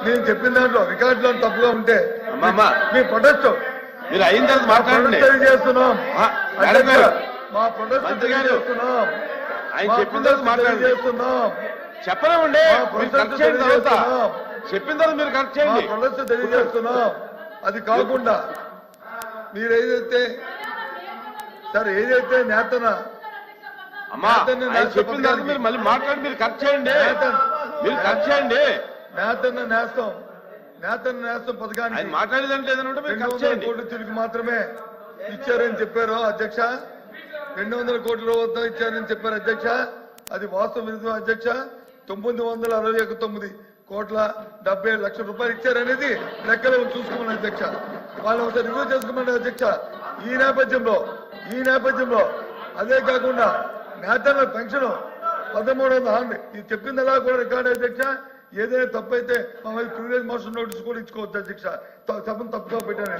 నేను చెప్పిన దాంట్లో రికార్డులో తప్పుగా ఉంటే మీ ప్రొటెస్ట్ మీరు అయిన తర్వాత మాట్లాడండి. చేస్తున్నాం మా ప్రొటెస్ట్ మంత్రి గారు చేస్తున్నాం. ఆయన చెప్పిన తర్వాత మాట్లాడండి. చెప్పలేమండి. చెప్పిన తర్వాత మీరు కరెక్ట్ చేయండి. ప్రొటెస్ట్ తెలియజేస్తున్నాం. అది కాకుండా మీరు ఏదైతే సార్ ఏదైతే నేతన అమ్మా ఆయన చెప్పిన తర్వాత మీరు మళ్ళీ మాట్లాడి మీరు కరెక్ట్ చేయండి. మీరు కరెక్ట్ చేయండి. నేతన్న నేస్తం పథకాన్ని ఆయన మాట్లాడేదంటే ఏదైనా మీరు కరెక్ట్ 200 చేయండి. కోట్లు తిరిగి మాత్రమే ఇచ్చారని చెప్పారు అధ్యక్ష. 200 కోట్ల వద్ద ఇచ్చారని చెప్పారు అధ్యక్ష. అది వాస్తవం నిజం అధ్యక్ష. 969 కోట్ల 70 లక్షల రూపాయలు ఇచ్చారనేది లెక్కలు చూసుకోమని అధ్యక్ష. వాళ్ళు ఒకసారి రివ్యూ చేసుకోమని అధ్యక్ష. ఈ నేపథ్యంలో అదే కాకుండా నేతన్న పెన్షన్ 1300 ఇది చెప్పింది ఎలా కూడా రికార్డు అధ్యక్ష. ఏదైనా తప్పైతే మా ప్రివిలేజ్ మోషన్ నోటీస్ కూడా ఇచ్చుకోవచ్చు అధ్యక్ష. తప్పుగా పెట్టాను.